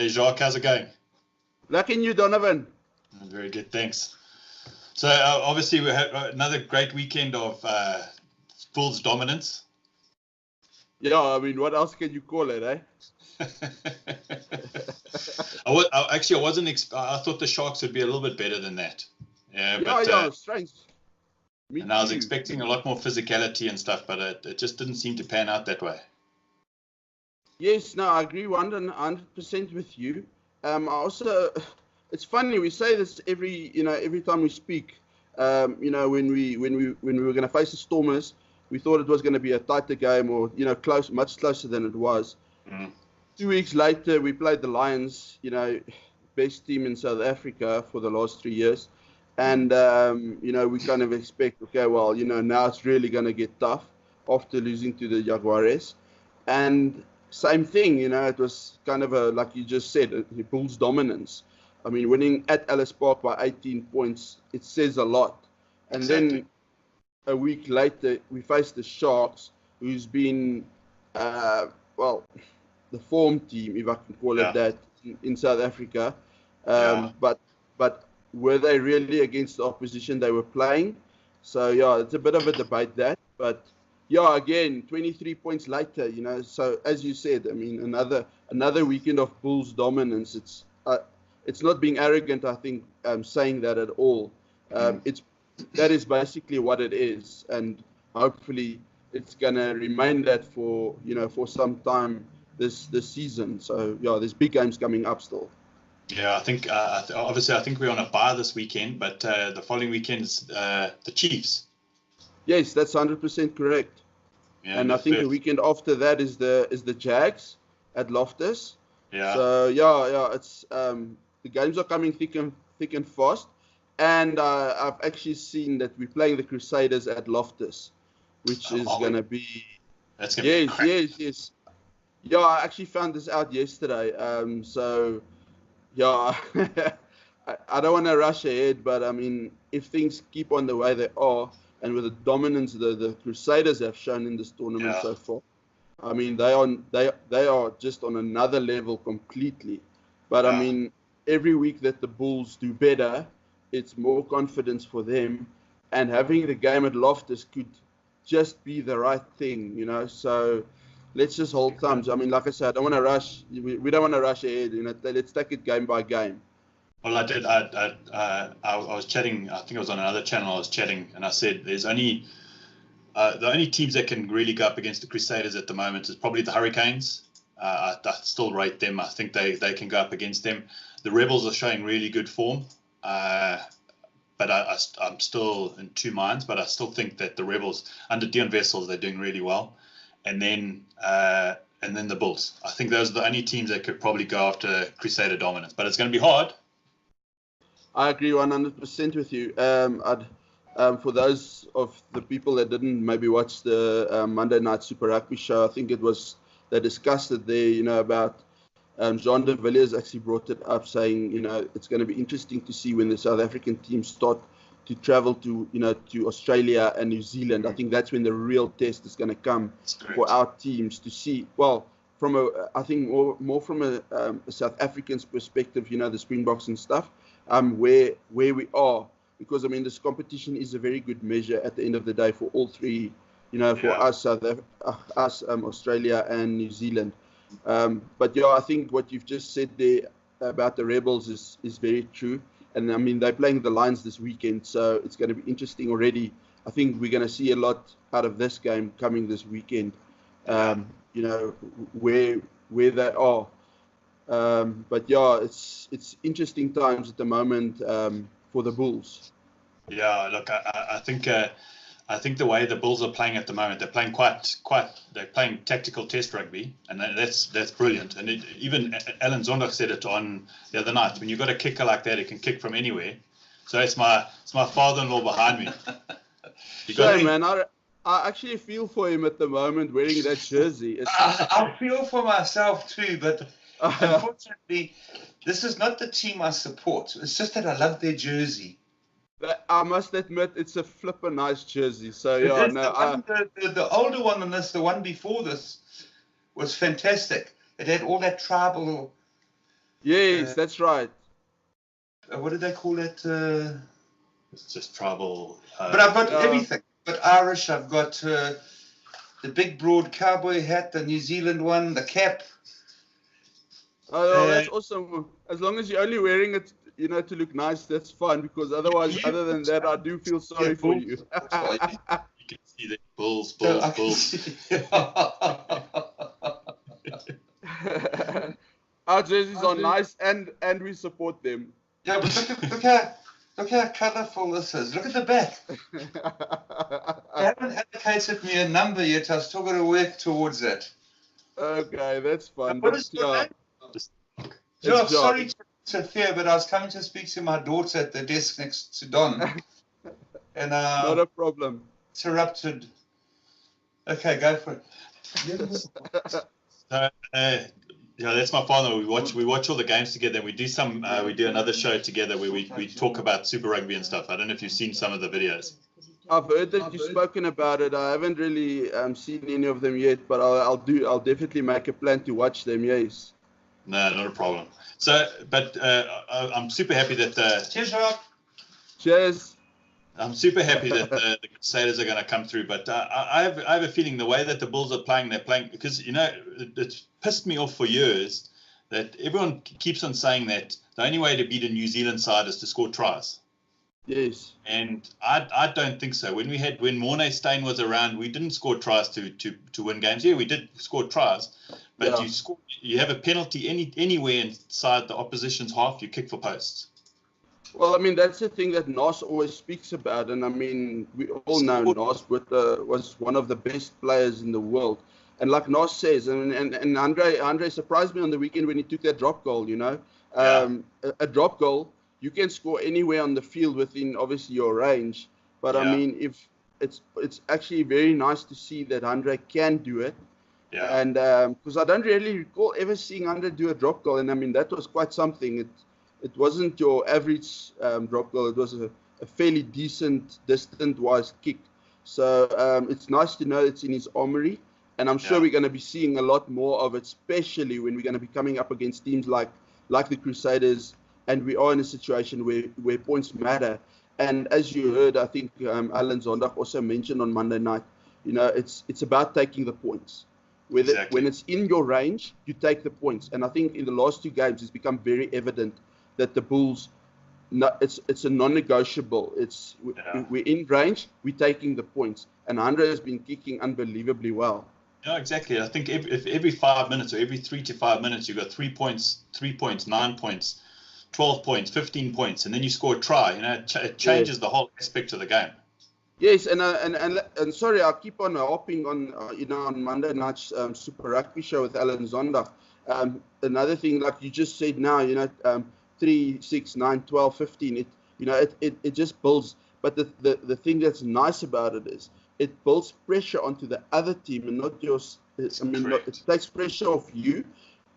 Hey, Jacques, how's it going? Lucky you, Donovan. Very good, thanks. So obviously we had another great weekend of Bulls dominance. Yeah, I mean, what else can you call it, eh? I wasn't. I thought the Sharks would be a little bit better than that. Yeah, strange. And I was expecting a lot more physicality and stuff, but it just didn't seem to pan out that way. Yes, no, I agree 100% with you. Also, it's funny we say this every time we speak. When we were going to face the Stormers, we thought it was going to be a tighter game, or much closer than it was. 2 weeks later, we played the Lions, best team in South Africa for the last 3 years, and we kind of expect, okay, well, now it's really going to get tough after losing to the Jaguares, and same thing, it was kind of like you just said, a Bulls dominance. I mean, winning at Ellis Park by 18 points, it says a lot. And Exactly. then a week later, we faced the Sharks, who's been, the form team, if I can call it that, in South Africa. But were they really against the opposition they were playing? So, yeah, it's a bit of a debate that. But, yeah, again, 23 points later, So, as you said, I mean, another weekend of Bulls dominance. It's not being arrogant, I think, saying that at all. That is basically what it is, and hopefully it's gonna remain that for some time this season. So yeah, there's big games coming up still. Yeah, I think obviously I think we're on a bye this weekend, but the following weekend is the Chiefs. Yes, that's 100% correct. Yeah, and I think the weekend after that is the Jags at Loftus. Yeah. So yeah, it's the games are coming thick and fast. And I've actually seen that we're playing the Crusaders at Loftus, which is going to be... That's going to be great. Yes. Yeah, I actually found this out yesterday. So, yeah, I don't want to rush ahead, but I mean, if things keep on the way they are, and with the dominance the Crusaders have shown in this tournament so far, I mean, they are just on another level completely. But I mean, every week that the Bulls do better, it's more confidence for them, and having the game at Loftus could just be the right thing, So let's just hold thumbs. I mean, like I said, I don't want to rush. We don't want to rush ahead. Let's take it game by game. Well, I did. I was chatting. I think it was on another channel. I was chatting, and I said there's only the only teams that can really go up against the Crusaders at the moment is probably the Hurricanes. I still rate them. I think they can go up against them. The Rebels are showing really good form. But I'm still in two minds. But I still think that the Rebels under Dion Wessels, they're doing really well, and then the Bulls. I think those are the only teams that could probably go after Crusader dominance. But it's going to be hard. I agree 100% with you. For those of the people that didn't maybe watch the Monday Night Super Rugby show, I think they discussed it there. About. Jean de Villiers actually brought it up, saying, it's going to be interesting to see when the South African teams start to travel to Australia and New Zealand. I think that's when the real test is going to come for our teams to see. Well, I think more from a South African's perspective, the Springboks and stuff, where we are, because I mean this competition is a very good measure at the end of the day for all three, for us, Australia and New Zealand. But yeah, I think what you've just said there about the Rebels is very true. And I mean, they're playing the Lions this weekend, so it's going to be interesting already. I think we're going to see a lot out of this game coming this weekend, where they are. But yeah, it's interesting times at the moment for the Bulls. Yeah, look, I think the way the Bulls are playing at the moment, they're playing they're playing tactical test rugby, and that's brilliant. And even Alan Zondag said it on the other night. When you've got a kicker like that, it can kick from anywhere. So it's my father-in-law behind me. Sorry, man, I actually feel for him at the moment wearing that jersey. I feel for myself too, but unfortunately, this is not the team I support. It's just that I love their jersey. I must admit, it's a flipper nice jersey. So yeah, the older one than this, the one before this, was fantastic. It had all that tribal Yes, that's right. What did they call it? It's just tribal. But I've got everything. I've got Irish. I've got the big broad cowboy hat, the New Zealand one, the cap. Oh, that's awesome. As long as you're only wearing it, to look nice, that's fine. Because otherwise, other than that, I do feel sorry for you. You can see the bulls. Our jerseys are nice, and we support them. Yeah, but look how colourful this is. Look at the back. They haven't allocated me a number yet. I've still got to work towards that. Okay, that's fun. What is your name? Joe, sorry to interfere, but I was coming to speak to my daughter at the desk next to Don. And not a problem. Interrupted. Okay, go for it. Yeah, that's my father. We watch all the games together. We do another show together where we talk about Super Rugby and stuff. I don't know if you've seen some of the videos. I've heard that you've spoken about it. I haven't really seen any of them yet, but I'll definitely make a plan to watch them. Yes. No, not a problem. So, but I'm super happy that Cheers, Rob. Cheers. I'm super happy that the Crusaders are going to come through. But I have a feeling the way that the Bulls are playing, they're playing because it's pissed me off for years that everyone keeps on saying that the only way to beat a New Zealand side is to score tries. Yes. And I don't think so. When Mornay Steyn was around, we didn't score tries to win games. Yeah, we did score tries, but you have a penalty anywhere inside the opposition's half, you kick for posts. Well, I mean, that's the thing that Nos always speaks about. And I mean, we all know Nos was one of the best players in the world. And like Nos says, and Andre surprised me on the weekend when he took that drop goal, a drop goal. You can score anywhere on the field within, obviously, your range. But, I mean, if it's actually very nice to see that Andre can do it. Yeah. And because I don't really recall ever seeing Andre do a drop goal. And, I mean, that was quite something. It wasn't your average drop goal. It was a fairly decent, distant-wise kick. So it's nice to know it's in his armory. And I'm sure we're going to be seeing a lot more of it, especially when we're going to be coming up against teams like the Crusaders. And we are in a situation where points matter. And as you heard, I think Alan Zondag also mentioned on Monday night, it's about taking the points. When it's in your range, you take the points. And I think in the last two games, it's become very evident that the Bulls, it's a non-negotiable. We're in range, we're taking the points. And Andre has been kicking unbelievably well. Yeah, exactly. I think if every 5 minutes or every 3 to 5 minutes, you've got 3 points, 9 points, 12 points, 15 points, and then you score a try. It changes the whole aspect of the game. Yes, and sorry, I'll keep on hopping on, on Monday night's Super Rugby show with Alan Zondag. Another thing, like you just said now, 3, 6, 9, 12, 15, it just builds. But the thing that's nice about it is it builds pressure onto the other team and not yours. It takes pressure off you,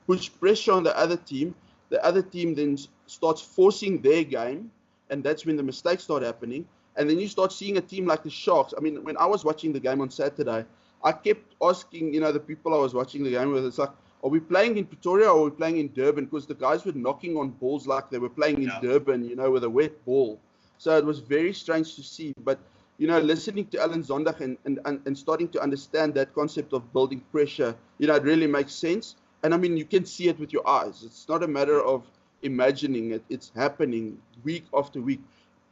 push pressure on the other team. The other team then starts forcing their game, and that's when the mistakes start happening. And then you start seeing a team like the Sharks. I mean, when I was watching the game on Saturday, I kept asking, the people I was watching the game with, it's like, are we playing in Pretoria or are we playing in Durban? Because the guys were knocking on balls like they were playing in Durban, with a wet ball. So it was very strange to see. But, listening to Alan Zondag and starting to understand that concept of building pressure, it really makes sense. And, I mean, you can see it with your eyes. It's not a matter of imagining it. It's happening week after week.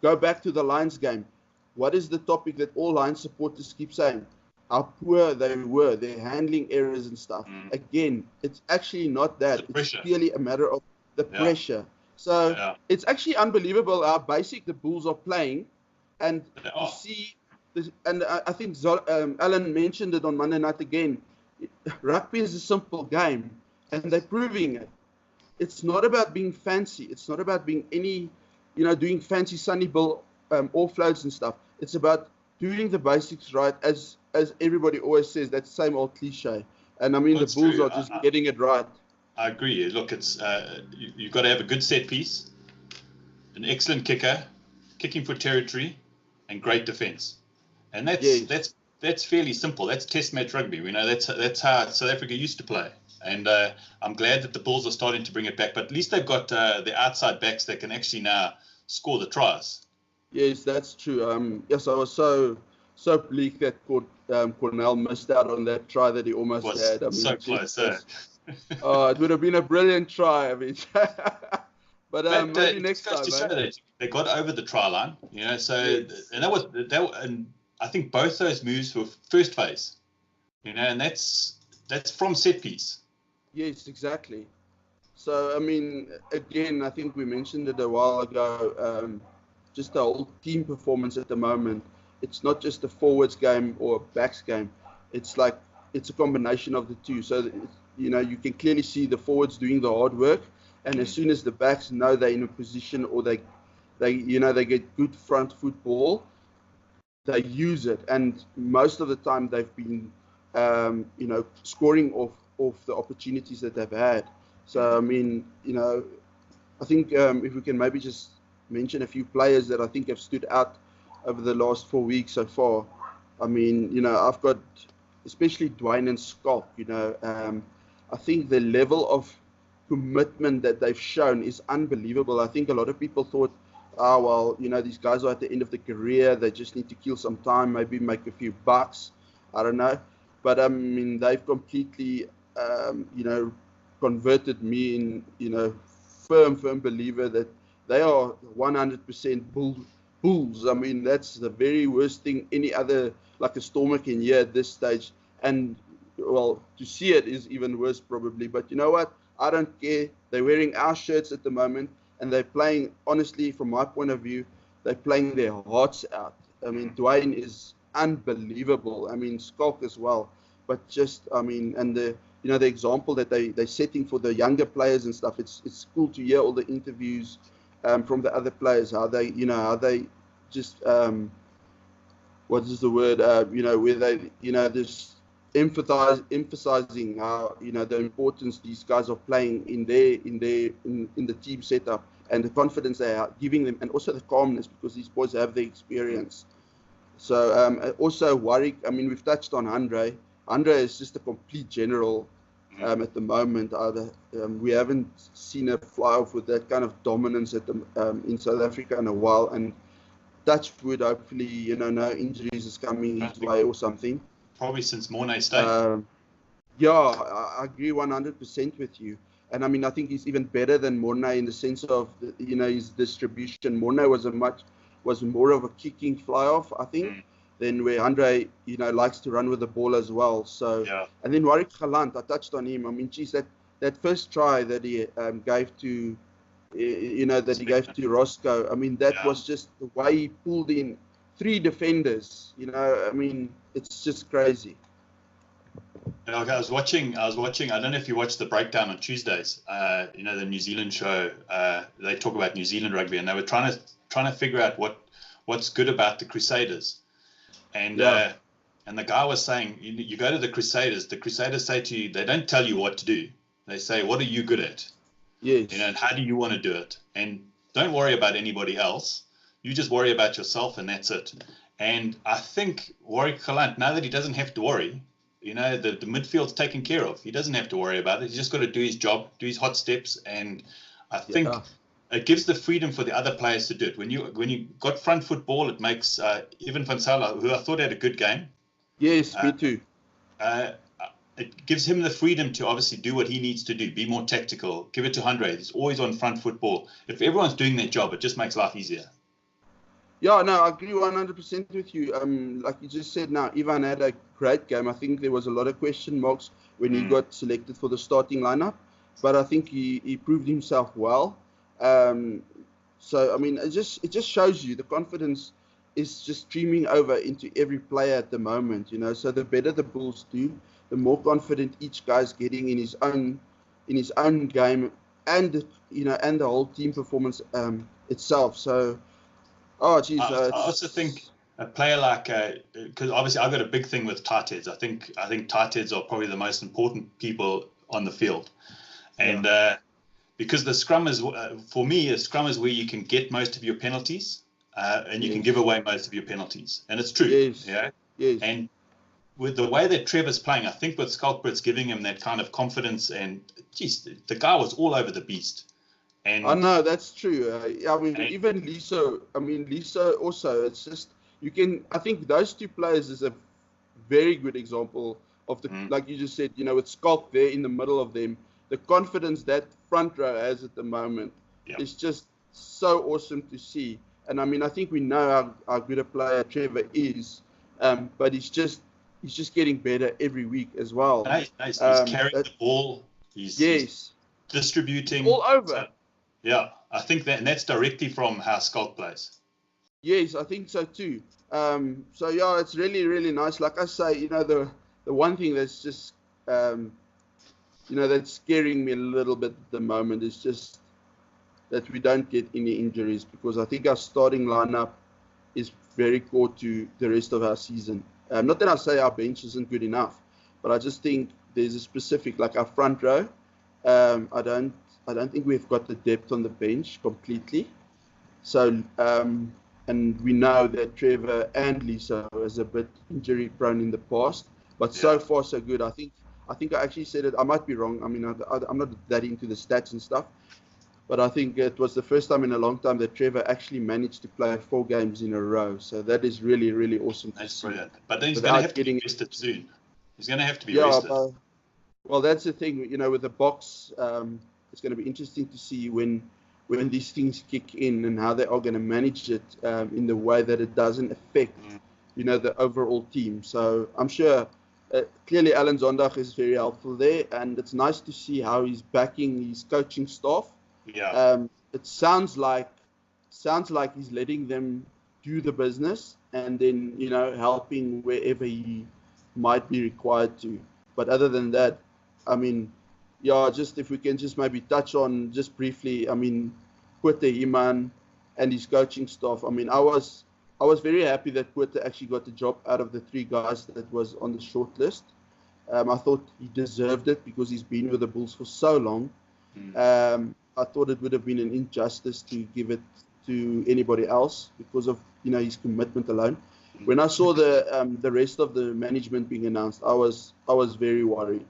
Go back to the Lions game. What is the topic that all Lions supporters keep saying? How poor they were, their handling errors and stuff. Again, it's actually not that. It's purely a matter of the pressure. So it's actually unbelievable how basic the Bulls are playing. And you see, and I think Alan mentioned it on Monday night again. Rugby is a simple game, and they're proving it. It's not about being fancy. It's not about being doing fancy Sunny Bill offloads and stuff. It's about doing the basics right, as everybody always says, that same old cliche. And I mean, the Bulls are just getting it right. I agree. Look, it's you've got to have a good set piece, an excellent kicker, kicking for territory, and great defence. And that's fairly simple. That's Test match rugby. We know that's how South Africa used to play. And I'm glad that the Bulls are starting to bring it back. But at least they've got the outside backs that can actually now score the tries. Yes, that's true. Yes, I was so bleak that Cornell missed out on that try that he almost had. I mean, so close. It would have been a brilliant try. I mean, but maybe next time. To show that they got over the try line, So yes. And I think both those moves were first phase, and that's from set piece. Yes, exactly. So I mean, again, I think we mentioned it a while ago. Just the whole team performance at the moment. It's not just a forwards game or a backs game. It's a combination of the two. So you can clearly see the forwards doing the hard work, and as soon as the backs know they're in a position or they get good front foot ball, they use it. And most of the time they've been scoring off the opportunities that they've had. So I mean, I think if we can maybe just mention a few players that I think have stood out over the last 4 weeks so far. I mean, I've got especially Dwayne and Schalk. I think the level of commitment that they've shown is unbelievable. I think a lot of people thought, these guys are at the end of the career. They just need to kill some time, maybe make a few bucks. I don't know. But I mean, they've completely, converted me in, firm believer that they are 100% bulls. I mean, that's the very worst thing any other, like a Stormer, can hear at this stage. And, well, to see it is even worse probably. But you know what? I don't care. They're wearing our shirts at the moment, and they're playing, honestly, from my point of view, they're playing their hearts out. I mean, Dwayne is unbelievable. I mean, Schalk as well. But just, I mean, and the example that they're setting for the younger players and stuff, it's cool to hear all the interviews from the other players, how they just, what is the word, where they, just emphasizing how, the importance these guys are playing in the team setup, and the confidence they are giving them, and also the calmness, because these boys have the experience. So also Warwick, I mean, we've touched on Andre. Andre is just a complete general at the moment. We haven't seen a fly-off with that kind of dominance in South Africa in a while. And touch wood, hopefully, no injuries is coming his way or something. Probably since Mornay stayed. Yeah, I agree 100% with you. And I mean, I think he's even better than Mornay in the sense of, his distribution. Mornay was more of a kicking fly-off, I think. Then where Andre, likes to run with the ball as well. So, yeah. And then Warwick Galant, I touched on him. I mean, geez, that first try that he gave to, he gave to Roscoe. I mean, that was just the way he pulled in 3 defenders. I mean, it's just crazy. I was watching. I don't know if you watched the breakdown on Tuesdays. The New Zealand show. They talk about New Zealand rugby, and they were trying to figure out what's good about the Crusaders. And the guy was saying, you go to the Crusaders say to you, they don't tell you what to do. They say, what are you good at? Yes. And how do you want to do it? And don't worry about anybody else. You just worry about yourself, and that's it. And I think Warwick Galant, now that he doesn't have to worry, the midfield's taken care of. He doesn't have to worry about it. He's just got to do his job, do his hot steps. And I think it gives the freedom for the other players to do it. When you got front foot ball, it makes Ivan van Sail, who I thought had a good game. Yes, me too. It gives him the freedom to obviously do what he needs to do, be more tactical, give it to Andre. He's always on front foot ball. If everyone's doing their job, it just makes life easier. Yeah, no, I agree 100% with you. Like you just said now, Ivan had a great game. I think there was a lot of question marks when he got selected for the starting lineup, but I think he proved himself well. So, I mean, it just shows you the confidence is just streaming over into every player at the moment, So the better the Bulls do, the more confident each guy's getting in his own game, and and the whole team performance itself. So, I also think a player like, because obviously I've got a big thing with tight heads. I think tight heads are probably the most important people on the field, and because the scrum is, for me, a scrum is where you can get most of your penalties, and you can give away most of your penalties, and it's true. Yes. Yeah. Yes. And with the way that Trevor's playing, I think with Skalkbert's giving him that kind of confidence, and geez, the guy was all over the beast. And I know that's true. I mean, and, even Liso. I mean, Liso also. It's just you can. I think those two players is a very good example of the, like you just said, with Skalk there in the middle of them, the confidence that front row has at the moment is just so awesome to see. And I mean, I think we know how good a player Trevor is, but he's just getting better every week as well. He's carrying the ball. He's distributing all over. So, yeah, I think that's directly from how Skalk plays. Yes, I think so too. So yeah, it's really, really nice. Like I say, the one thing that's just, that's scaring me a little bit at the moment is just that we don't get any injuries, because I think our starting lineup is very core to the rest of our season. Not that I say our bench isn't good enough, but I just think there's a specific, like our front row. I don't think we've got the depth on the bench completely. So, and we know that Trevor and Lisa is a bit injury prone in the past, but so far so good. I think I actually said it. I might be wrong. I mean, I'm not that into the stats and stuff, but I think it was the first time in a long time that Trevor actually managed to play 4 games in a row. So that is really, really awesome. That's brilliant. But then he's going to have to be rested soon. He's going to have to be rested. Well, that's the thing. With the box, it's going to be interesting to see when these things kick in and how they are going to manage it in the way that it doesn't affect, the overall team. So I'm sure clearly Alan Zondag is very helpful there, and it's nice to see how he's backing his coaching staff. Yeah. It sounds like he's letting them do the business, and then helping wherever he might be required to. But other than that, I mean, just if we can just maybe touch on just briefly, I mean, Kwete Iman and his coaching staff. I mean, I was very happy that Kwete actually got the job out of the 3 guys that was on the short list. I thought he deserved it because he's been with the Bulls for so long. I thought it would have been an injustice to give it to anybody else because of his commitment alone. When I saw the rest of the management being announced, I was very worried,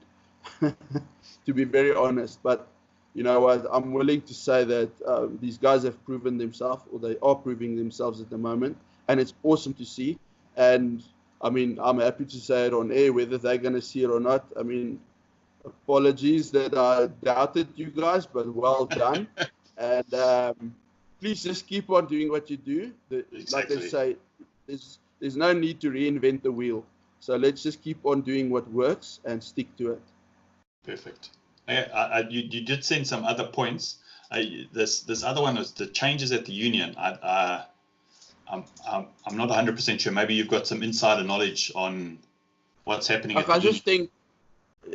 to be very honest. But you know what? I'm willing to say that these guys have proven themselves, or they are proving themselves at the moment, and it's awesome to see. And I mean, I'm happy to say it on air, whether they're going to see it or not. I mean, apologies that I doubted you guys, but well done. And please just keep on doing what you do. Like they say, there's no need to reinvent the wheel. So let's just keep on doing what works and stick to it. Perfect. You did send some other points. This other one was the changes at the union. I'm not 100% sure. Maybe you've got some insider knowledge on what's happening. I just think,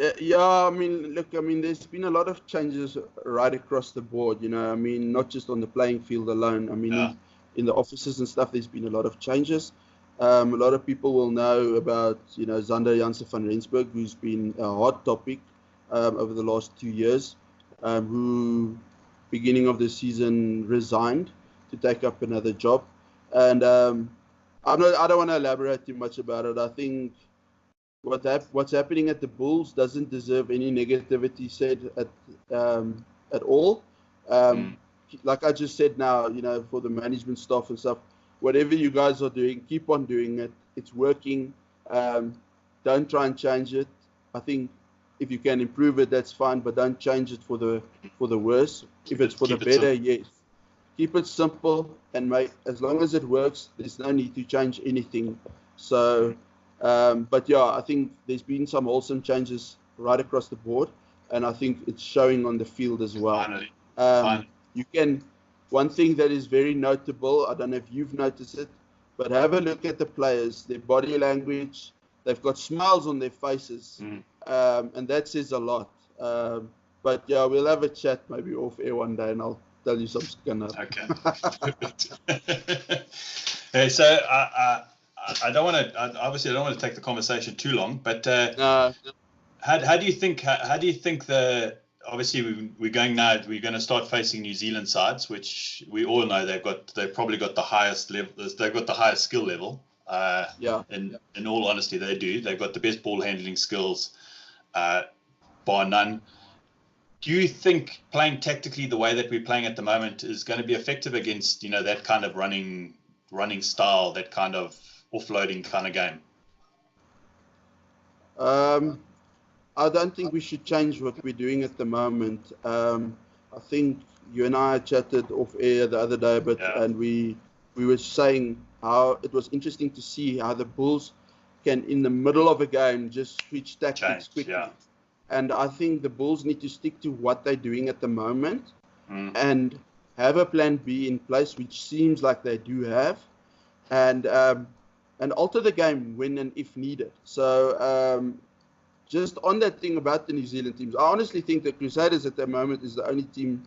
I mean, look, I mean, there's been a lot of changes right across the board. I mean, not just on the playing field alone. I mean, in the offices and stuff, there's been a lot of changes. A lot of people will know about, Zander Janse van Rensburg, who's been a hot topic over the last 2 years, who beginning of the season resigned to take up another job. And I don't want to elaborate too much about it. I think what's happening at the Bulls doesn't deserve any negativity said at all. Like I just said now, for the management staff and stuff, whatever you guys are doing, keep on doing it. It's working. Don't try and change it. I think if you can improve it, that's fine, but don't change it for the worse. If it's for the better, yes. Keep it simple and as long as it works, there's no need to change anything. So, but yeah, I think there's been some wholesome changes right across the board, and I think it's showing on the field as well. Finally. One thing that is very notable, I don't know if you've noticed it, but have a look at the players, their body language. They've got smiles on their faces, and that says a lot. But yeah, we'll have a chat maybe off air one day, and I'll tell you some skinner. Okay. Hey, so I don't want to. Obviously, I don't want to take the conversation too long. But how do you think? How do you think the? Obviously, we're going now. We're going to start facing New Zealand sides, which we all know they've probably got the highest level. They've got the highest skill level. In all honesty, they do. They've got the best ball handling skills, bar none. Do you think playing tactically the way that we're playing at the moment is going to be effective against, that kind of running style, that kind of offloading kind of game? I don't think we should change what we're doing at the moment. I think you and I chatted off air the other day, and we were saying how it was interesting to see how the Bulls can, in the middle of a game, just switch tactics quickly. Yeah. And I think the Bulls need to stick to what they're doing at the moment and have a plan B in place, which seems like they do have, and alter the game when and if needed. So just on that thing about the New Zealand teams, I honestly think the Crusaders at the moment is the only team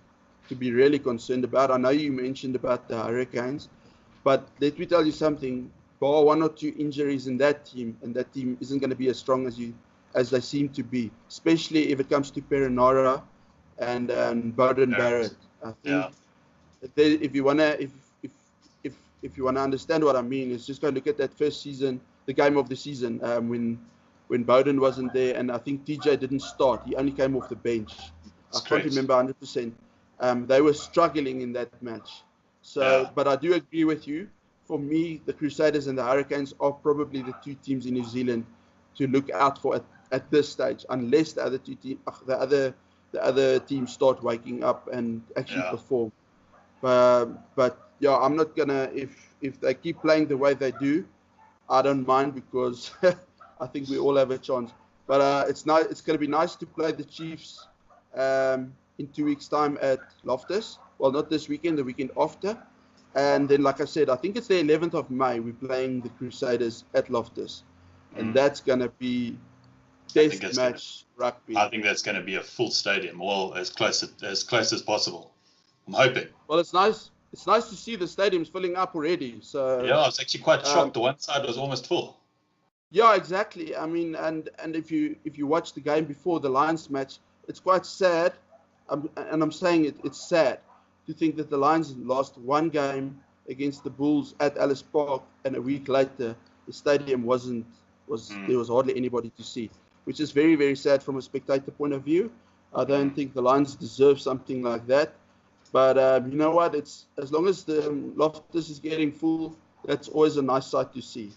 to be really concerned about. I know you mentioned about the Hurricanes, but let me tell you something. Bar one or two injuries in that team, and that team isn't going to be as strong as they seem to be, especially if it comes to Perenara and Bowden Barrett. I think if you wanna understand what I mean, it's just go look at that first season, the game of the season, when Bowden wasn't there, and I think TJ didn't start. He only came off the bench. I can't remember 100%. They were struggling in that match. So, but I do agree with you. For me, the Crusaders and the Hurricanes are probably the two teams in New Zealand to look out for at this stage, unless the other teams start waking up and actually perform. But yeah, I'm not gonna, if they keep playing the way they do, I don't mind, because I think we all have a chance. But it's going to be nice to play the Chiefs in 2 weeks' time at Loftus. Well, not this weekend, the weekend after. And then, like I said, I think it's the 11th of May, we're playing the Crusaders at Loftus. And that's going to be test match rugby. I think that's going to be a full stadium, well, as close as possible. I'm hoping. Well, it's nice. It's nice to see the stadiums filling up already. So yeah, I was actually quite shocked. The one side was almost full. Yeah, exactly. I mean, and if you watch the game before the Lions match, it's quite sad. I'm saying it's sad to think that the Lions lost one game against the Bulls at Ellis Park, and a week later the stadium there was hardly anybody to see, which is very, very sad from a spectator point of view. I don't think the Lions deserve something like that. But you know what? It's as long as the Loftus is getting full, that's always a nice sight to see.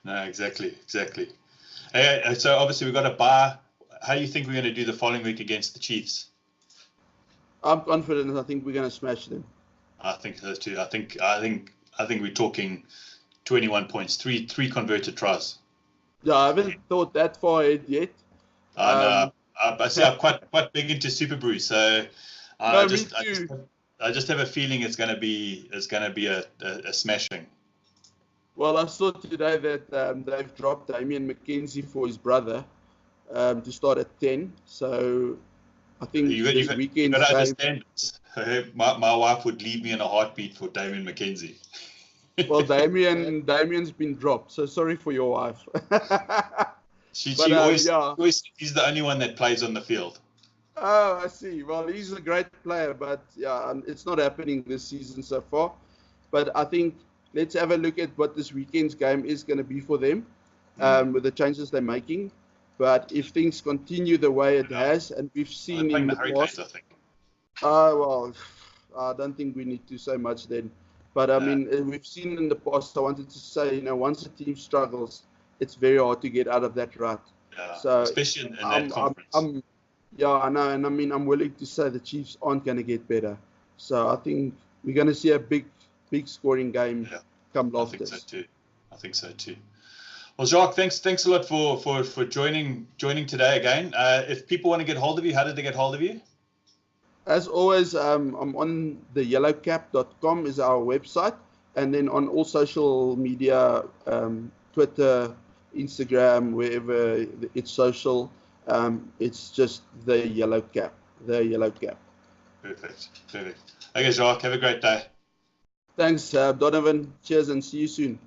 No, exactly. Hey, so obviously we've got a bye. How do you think we're going to do the following week against the Chiefs? I'm confident. I think we're going to smash them. I think so too. I think we're talking 21 points, three converted tries. Yeah, I haven't thought that far ahead yet. I see. I'm quite big into Super Brew, so I just have a feeling it's going to be a smashing. Well, I saw today that they've dropped Damian McKenzie for his brother to start at 10. So I think this weekend. You got to understand, my wife would leave me in a heartbeat for Damian McKenzie. Well, Damian's been dropped, so sorry for your wife. She always he's the only one that plays on the field. Oh, I see. Well, he's a great player, but yeah, it's not happening this season so far. But I think let's have a look at what this weekend's game is going to be for them with the changes they're making. But if things continue the way it has, and we've seen in the past, I think. Well, I don't think we need to say much then. But I mean, we've seen in the past. I wanted to say, once a team struggles, it's very hard to get out of that rut. Yeah, so especially in that conference. I know, and I mean, I'm willing to say the Chiefs aren't going to get better. So I think we're going to see a big scoring game come Loftus. I think so too. Well, Jacques, thanks a lot for joining today again. If people want to get hold of you, how did they get hold of you? As always, I'm on theyellowcap.com is our website, and then on all social media, Twitter, Instagram, wherever it's social, it's just the Yellow Cap. The Yellow Cap. Perfect. Okay, Jacques, have a great day. Thanks, Donovan. Cheers, and see you soon.